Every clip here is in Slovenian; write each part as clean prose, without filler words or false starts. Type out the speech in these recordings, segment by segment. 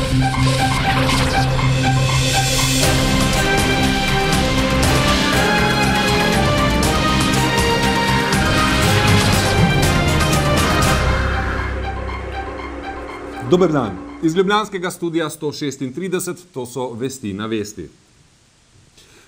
Dober dan. Iz ljubljanskega studia 136, to so Vesti na vesti.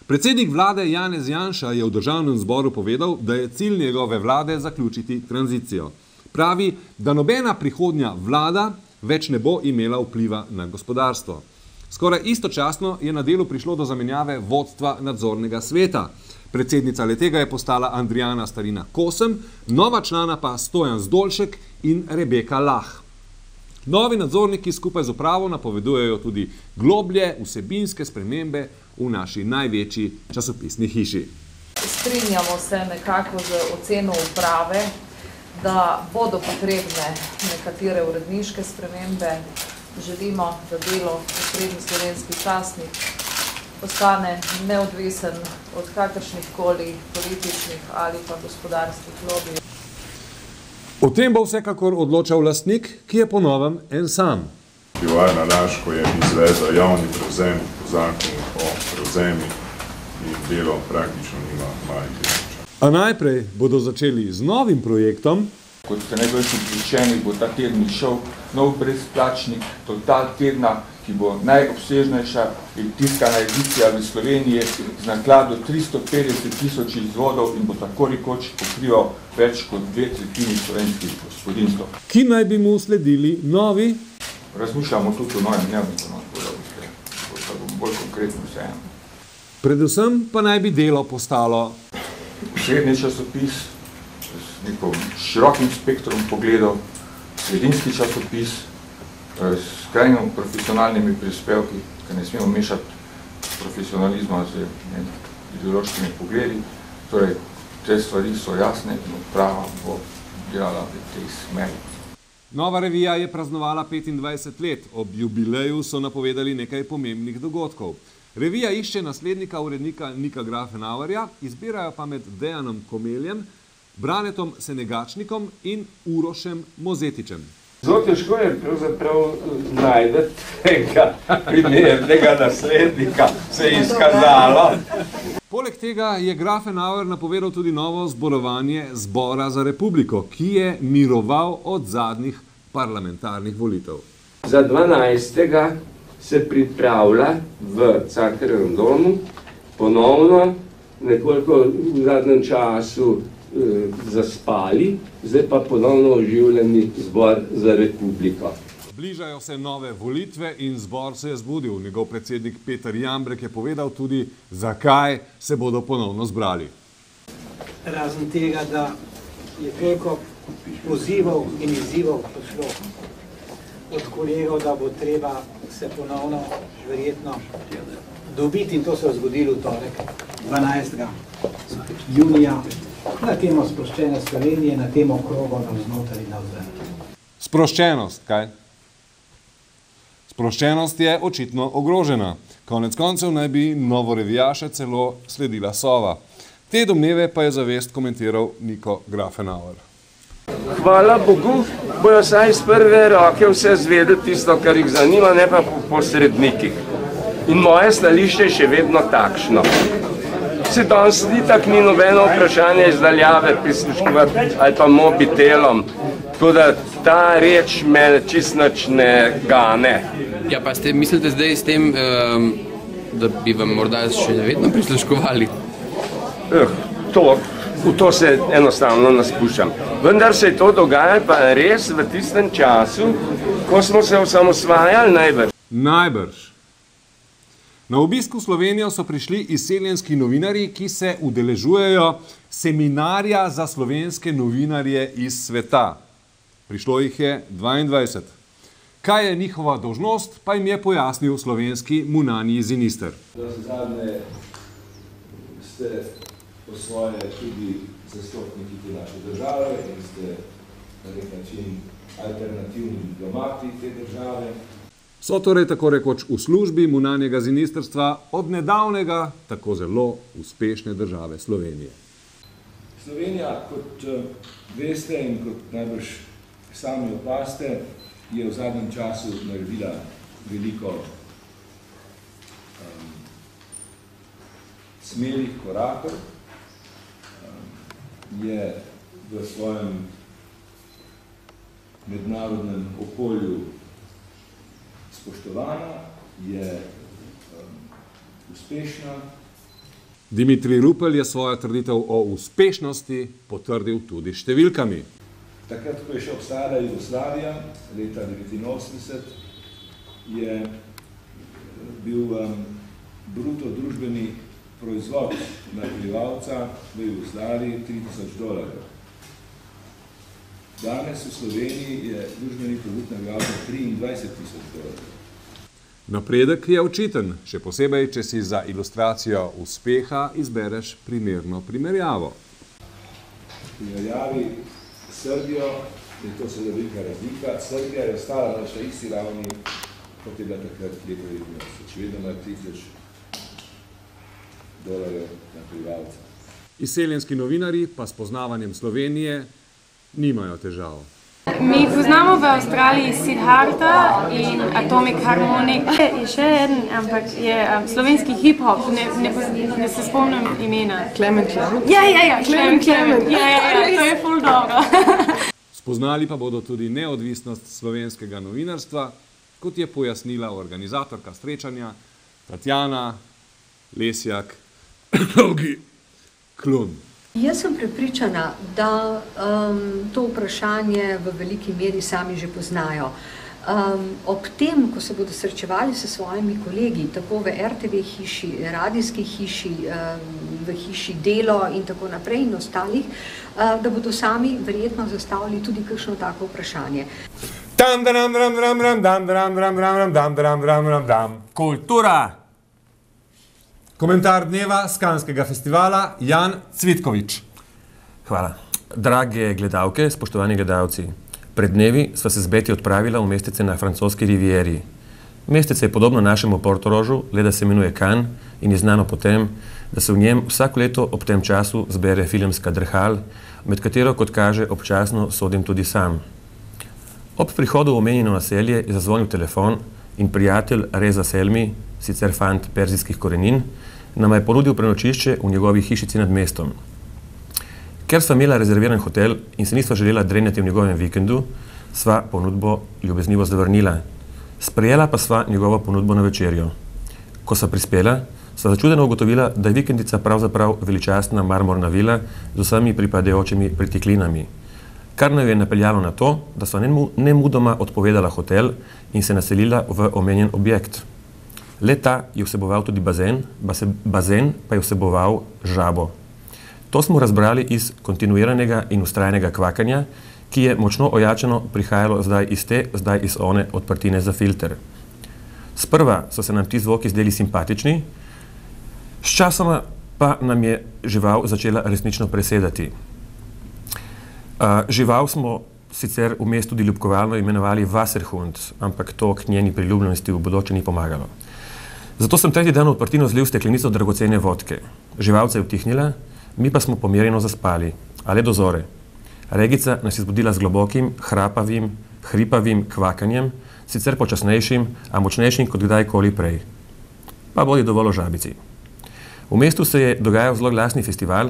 Predsednik vlade Janez Janša je v državnem zboru povedal, da je cilj njegove vlade zaključiti tranzicijo. Pravi, da nobena prihodnja vlada več ne bo imela vpliva na gospodarstvo. Skoraj istočasno je na delu prišlo do zamenjave vodstva nadzornega sveta. Predsednica letega je postala Andrijana Starina Kosem, nova člana pa Stojan Zdolšek in Rebeka Lah. Novi nadzorniki skupaj z upravo napovedujejo tudi globlje vsebinske spremembe v naši največji časopisni hiši. Strinjamo se nekako z oceno uprave, da bodo potrebne nekatere uredniške spremembe. Želimo, da delo Osrednji slovenski časnik postane neodvisen od kakršnihkoli političnih ali pa gospodarskih lobijev. O tem bo vsekakor odločal lastnik, ki je po novem en sam. Pivovarna Laško je izvedla javni prevzem po zakonu o prevzemi in delo praktično nima malih časa. A najprej bodo začeli z novim projektom. Kot ste najbolj pripričani, bo ta teden šel nov brezplačnik Total tedna, ki bo najobsežnejša tiskana edicija v Sloveniji z naklado 350.000 izvodov in bo tako rekoč pokrival več kot 2/3 slovenskih gospodinjstev. Ki naj bi mu sledili novi? Razmišljamo tudi o novem dnevniku, da bom bolj konkretno vseeno. Predvsem pa naj bi delo postalo Srednji časopis z nekom širokim spektrom pogledov, sredinski časopis, s skrajno profesionalnimi prispevki, ker ne smemo mešati profesionalizma z ideološkimi pogledi. Torej, te stvari so jasne in uprava bo delala v tej smeri. Nova revija je praznovala 25 let. Ob jubileju so napovedali nekaj pomembnih dogodkov. Revija išče naslednika urednika Nika Grafenauerja, izbirajo pa med Dejanom Komeljem, Branetom Senegačnikom in Urošem Mozetičem. Zelo težko je pravzaprav najdeti tega primernega naslednika, se je izkazalo. Poleg tega je Grafenauer napovedal tudi novo zborovanje Zbora za republiko, ki je miroval od zadnjih parlamentarnih volitev. Za 12. se pripravlja v Cankarjevem domu ponovno, nekoliko v zadnjem času zaspali, zdaj pa ponovno oživljeni Zbor za republiko. Bližajo se nove volitve in zbor se je zbudil. Njegov predsednik Peter Jambrek je povedal tudi, zakaj se bodo ponovno zbrali. Razen tega, da je toliko pozivov in izzivov prišlo od kolegov, da bo treba se ponovno verjetno dobiti, in to se je zgodilo v torek, 12. junija, na temo sproščene Slovenije, na temo krogo navznoter in navzven. Sproščenost, kaj? Sproščenost je očitno ogrožena. Konec koncev naj bi novorevijaše celo sledila Sova. Te domneve pa je zavest komentiral Niko Grafenauer. Hvala Bogu, bojo saj iz prve roke vse zvedeli tisto, kar jih zanima, ne pa po posrednikih. In moje stališče je še vedno takšno. Se danes itak ni nobeno vprašanje izdaljave prisluškovati ali pa mobitelom, tako da ta reč me čist nič ne gane. Ja, pa mislite zdaj s tem, da bi vam morda še vedno prisluškovali? V to se enostavno naspuščam. Vendar se je to dogajalo pa res v tistem času, ko smo se osamosvajali najbrž. Najbrž. Na obisku v Slovenijo so prišli izseljenski novinarji, ki se udeležujejo seminarja za slovenske novinarje iz sveta. Prišlo jih je 22. Kaj je njihova dolžnost, pa jim je pojasnil slovenski Munani Zinister. Zadnje ste po svoje tudi zastopniki te naše države in ste na nek način alternativni diplomati te države. So torej tako rekoč v službi Munanjega Zinisterstva od nedavnega tako zelo uspešne države Slovenije. Slovenija, kot veste in kot najbrž sami opazite, je v zadnjem času naredila veliko smelih korakov, je v svojem mednarodnem okolju spoštovana, je uspešna. Dimitrij Rupel je svojo trditev o uspešnosti potrdil tudi številkami. Takrat, ko je še obstajala Jugoslavija, leta 1989, je bil bruto družbeni proizvod na prebivalca v Jugoslaviji $3000. Danes v Sloveniji je družbeni produkt na prebivalca $23,000. Napredek je očiten, še posebej, če si za ilustracijo uspeha izbereš primerno primerjavo. V primerjavi s Srbijo je to seveda velika razlika. Srbija je ostala na še isti ravni, kot je bila takrat leta 1990. Še vedno ima $3000 na prebivalca. Izseljenski novinarji pa s poznavanjem Slovenije nimajo težav. Mi poznamo v Avstraliji Siddharta in Atomic Harmonic. Je še eden, ampak je slovenski hip-hop, ne se spomnim imena. Klemen. Ja, Klemen. Ja, to je ful dobro. Spoznali pa bodo tudi neodvisnost slovenskega novinarstva, kot je pojasnila organizatorka srečanja Tatjana Lesjak Klun. Jaz sem prepričana, da to vprašanje v veliki meri sami že poznajo. Ob tem, ko se bodo srečevali s svojimi kolegi, tako v RTV hiši, radijski hiši, v hiši Delo in tako naprej in ostalih, da bodo sami verjetno zastavili tudi kakšno tako vprašanje. Kultura! Komentar dneva s Canskega festivala, Jan Cvitkovič. Hvala. Drage gledalke, spoštovani gledalci, pred dnevi sva se z Beti odpravila v mestece na francoski rivieri. Mestece je podobno našemu Portorožu, le da se imenuje Cannes in je znano po tem, da se v njem vsako leto ob tem času zbere filmska drhal, med katero, kot kaže, občasno sodim tudi sam. Ob prihodu v omenjeno naselje je zazvonil telefon in prijatelj Reza Selmi, sicer fant perzijskih korenin, nama je ponudil prenočišče v njegovi hišici nad mestom. Ker sva imela rezerviran hotel in se nisva želela drenjati v njegovem vikendu, sva ponudbo ljubeznivo zavrnila. Sprejela pa sva njegovo ponudbo na večerjo. Ko sva prispela, sva začudeno ugotovila, da je vikendica pravzaprav veličastna marmorna vila z vsemi pripadajočimi pritiklinami. Kar nam je napeljalo na to, da sva nemudoma odpovedala hotel in se naselila v omenjen objekt. Le-ta je vseboval tudi bazen pa je vseboval žabo. To smo razbrali iz kontinuiranega in vztrajnega kvakanja, ki je močno ojačano prihajalo zdaj iz te, zdaj iz one odprtine za filter. Sprva so se nam ti zvoki zdeli simpatični, sčasoma pa nam je žival začela resnično presedati. Žival smo sicer vmes tudi ljubkovalno imenovali Wasserhund, ampak to k njeni priljubljenosti v bodoče ni pomagalo. Zato sem tretji dan v odprtino zlil steklenico dragocene vodke. Živalca je utihnila, mi pa smo pomirjeno zaspali, ale do zore. Regica nas je zbudila z globokim, hripavim kvakanjem, sicer počasnejšim, a močnejšim kot kdajkoli prej. Pa bodi dovolj o žabici. V mestu se je dogajal zloglasni festival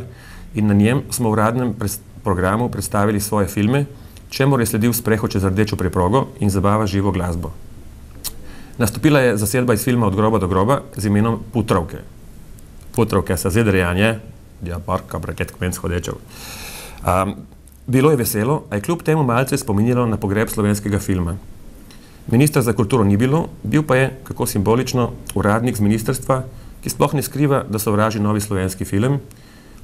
in na njem smo v uradnem programu predstavili svoje filme, čemur je sledil sprehod čez rdečo preprogo in zabava živo glasbo. Nastopila je zasedba iz filma Od groba do groba z imenom Putrovke. Putrovke sa zedrejanje, ja parka braket kmenc hodečev. Bilo je veselo, a je kljub temu malce spominjalo na pogreb slovenskega filma. Ministra za kulturo ni bilo, bil pa je, kako simbolično, uradnik z ministrstva, ki sploh ne skriva, da sovraži novi slovenski film.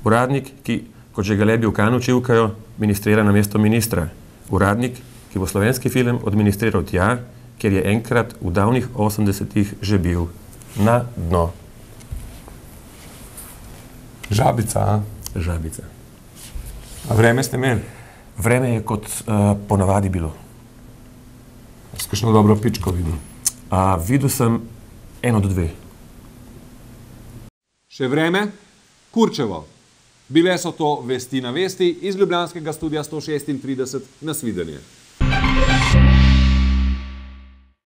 Uradnik, ki, kot že galebi v Kanu čivkajo, ministrira na mesto ministra. Uradnik, ki bo slovenski film odministriral tja, ker je enkrat v davnih 80-ih že bil na dno. Žabica, a? Žabica. A vreme ste imeli? Vreme je kot ponavadi bilo. S kakšno dobro pičko videl? Videl sem 1 od 2. Še vreme? Kurčevo. Bile so to Vesti na vesti iz ljubljanskega studia 136. Nasvidenje.